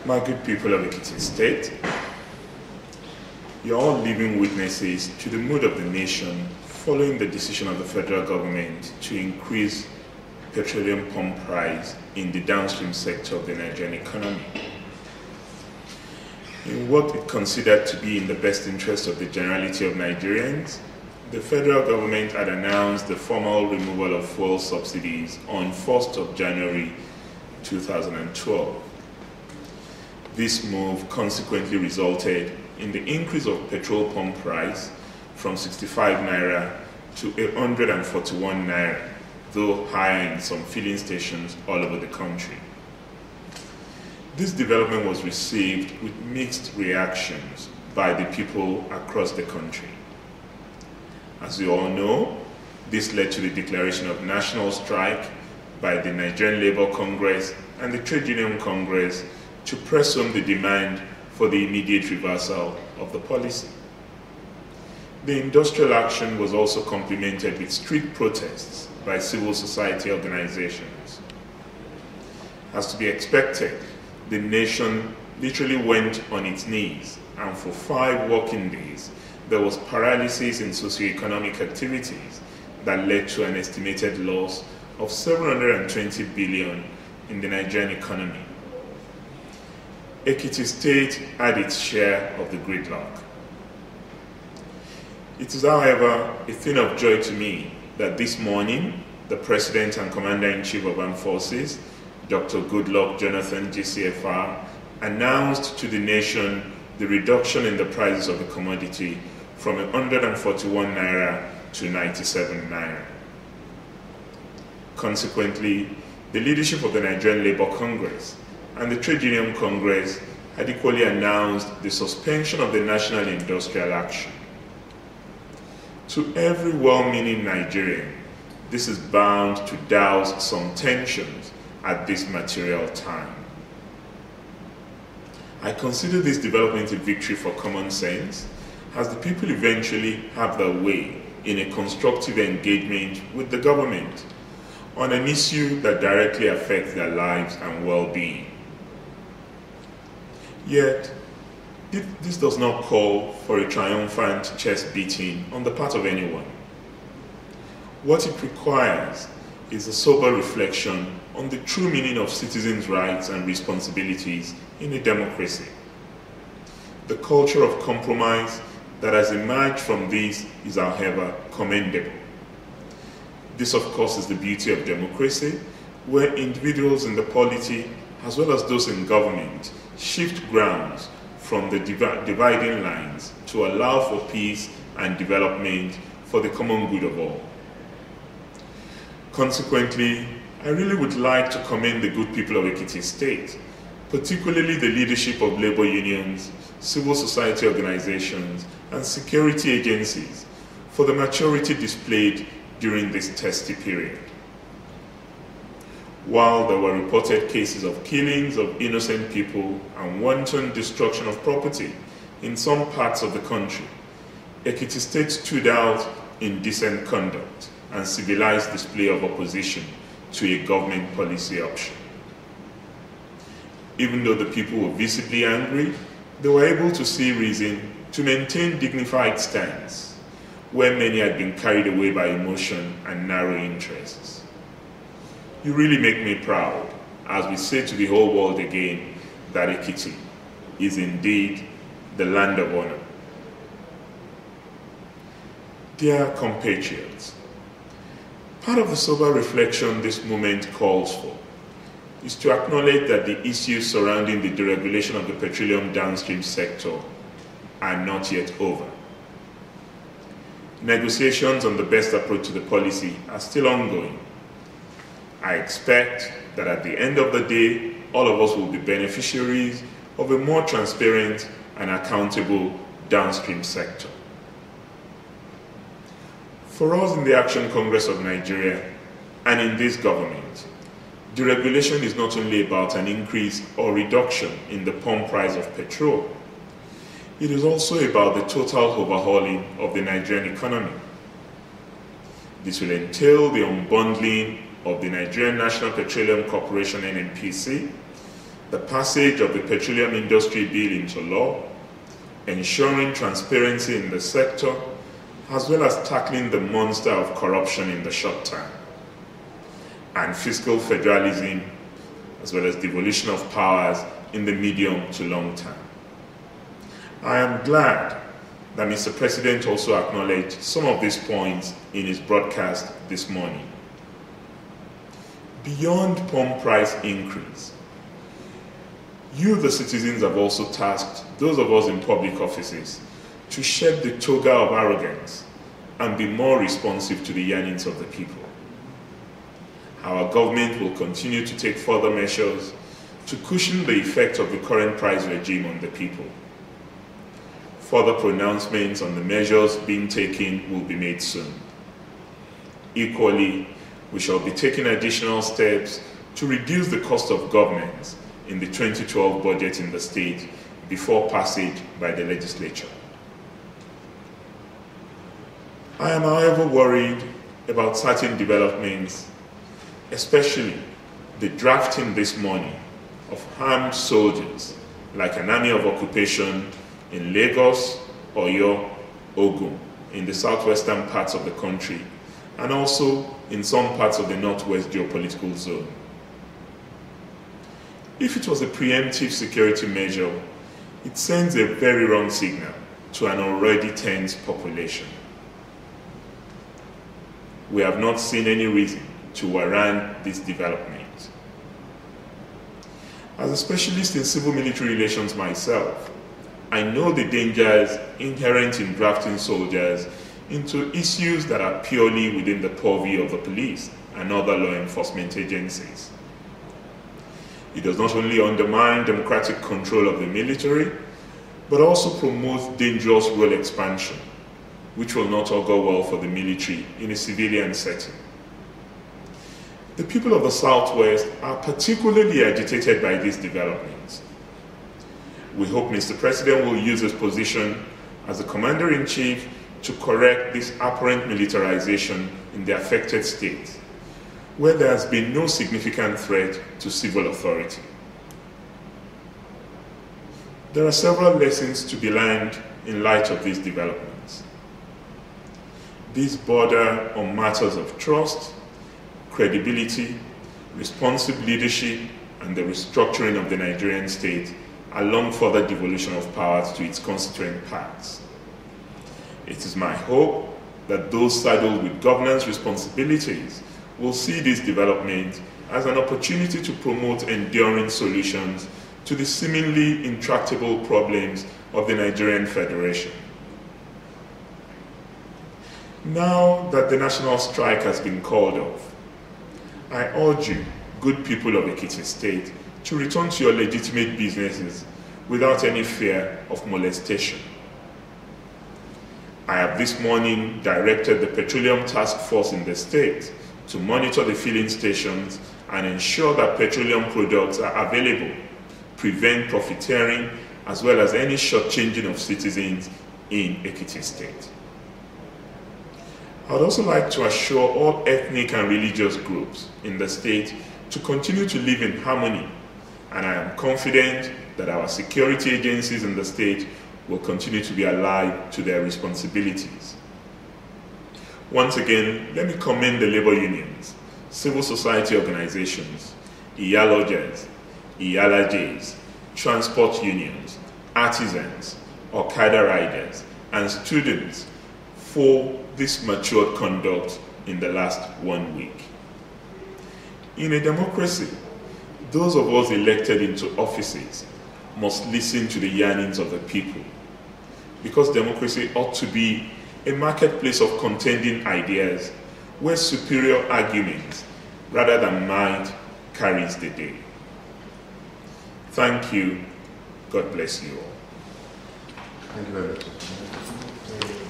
My good people of Ekiti State, you're all living witnesses to the mood of the nation following the decision of the federal government to increase petroleum pump price in the downstream sector of the Nigerian economy. In what it considered to be in the best interest of the generality of Nigerians, the federal government had announced the formal removal of fuel subsidies on 1st of January 2012. This move consequently resulted in the increase of petrol pump price from 65 naira to 141 naira, though higher in some filling stations all over the country. This development was received with mixed reactions by the people across the country. As you all know, this led to the declaration of national strike by the Nigerian Labour Congress and the Trade Union Congress to press home the demand for the immediate reversal of the policy. The industrial action was also complemented with strict protests by civil society organizations. As to be expected, the nation literally went on its knees, and for 5 working days, there was paralysis in socioeconomic activities that led to an estimated loss of 720 billion in the Nigerian economy. Ekiti State had its share of the gridlock. It is, however, a thing of joy to me that this morning, the President and Commander-in-Chief of Armed Forces, Dr. Goodluck Jonathan GCFR, announced to the nation the reduction in the prices of the commodity from 141 naira to 97 naira. Consequently, the leadership of the Nigerian Labour Congress and the Trade Union Congress had equally announced the suspension of the national industrial action. To every well-meaning Nigerian, this is bound to douse some tensions at this material time. I consider this development a victory for common sense, as the people eventually have their way in a constructive engagement with the government on an issue that directly affects their lives and well-being. Yet, this does not call for a triumphant chest beating on the part of anyone. What it requires is a sober reflection on the true meaning of citizens' rights and responsibilities in a democracy. The culture of compromise that has emerged from this is, however, commendable. This, of course, is the beauty of democracy, where individuals in the polity, as well as those in government, shift grounds from the dividing lines to allow for peace and development for the common good of all. Consequently, I really would like to commend the good people of Ekiti State, particularly the leadership of labor unions, civil society organizations, and security agencies for the maturity displayed during this testy period. While there were reported cases of killings of innocent people and wanton destruction of property in some parts of the country, Ekiti State stood out in decent conduct and civilized display of opposition to a government policy option. Even though the people were visibly angry, they were able to see reason to maintain dignified stance, where many had been carried away by emotion and narrow interests. You really make me proud as we say to the whole world again that Ekiti is indeed the land of honor. Dear compatriots, part of the sober reflection this moment calls for is to acknowledge that the issues surrounding the deregulation of the petroleum downstream sector are not yet over. Negotiations on the best approach to the policy are still ongoing. I expect that at the end of the day, all of us will be beneficiaries of a more transparent and accountable downstream sector. For us in the Action Congress of Nigeria and in this government, deregulation is not only about an increase or reduction in the pump price of petrol, it is also about the total overhauling of the Nigerian economy. This will entail the unbundling of the Nigerian National Petroleum Corporation (NNPC) the passage of the Petroleum Industry Bill into law, ensuring transparency in the sector, as well as tackling the monster of corruption in the short term, and fiscal federalism, as well as devolution of powers in the medium to long term. I am glad that Mr. President also acknowledged some of these points in his broadcast this morning. Beyond pump price increase, you, the citizens, have also tasked those of us in public offices to shed the toga of arrogance and be more responsive to the yearnings of the people. Our government will continue to take further measures to cushion the effect of the current price regime on the people. Further pronouncements on the measures being taken will be made soon. Equally, we shall be taking additional steps to reduce the cost of governance in the 2012 budget in the state before passage by the legislature. I am, however, worried about certain developments, especially the drafting this morning of armed soldiers like an army of occupation in Lagos, Oyo, Ogun, in the southwestern parts of the country, and also in some parts of the northwest geopolitical zone. If it was a preemptive security measure, it sends a very wrong signal to an already tense population. We have not seen any reason to warrant this development. As a specialist in civil-military relations myself, I know the dangers inherent in drafting soldiers into issues that are purely within the purview of the police and other law enforcement agencies. It does not only undermine democratic control of the military, but also promotes dangerous role expansion, which will not augur well for the military in a civilian setting. The people of the Southwest are particularly agitated by these developments. We hope Mr. President will use his position as the Commander-in-Chief to correct this apparent militarization in the affected states, where there has been no significant threat to civil authority. There are several lessons to be learned in light of these developments. These border on matters of trust, credibility, responsive leadership, and the restructuring of the Nigerian state along further devolution of powers to its constituent parts. It is my hope that those saddled with governance responsibilities will see this development as an opportunity to promote enduring solutions to the seemingly intractable problems of the Nigerian Federation. Now that the national strike has been called off, I urge you, good people of Ekiti State, to return to your legitimate businesses without any fear of molestation. I have this morning directed the Petroleum Task Force in the state to monitor the filling stations and ensure that petroleum products are available, prevent profiteering, as well as any shortchanging of citizens in Ekiti State. I would also like to assure all ethnic and religious groups in the state to continue to live in harmony, and I am confident that our security agencies in the state will continue to be alive to their responsibilities. Once again, let me commend the labor unions, civil society organizations, Iyalojas, Iyalajes, transport unions, artisans, Okada riders, and students for this matured conduct in the last 1 week. In a democracy, those of us elected into offices must listen to the yearnings of the people, because democracy ought to be a marketplace of contending ideas where superior arguments rather than might carries the day. Thank you. God bless you all. Thank you very much.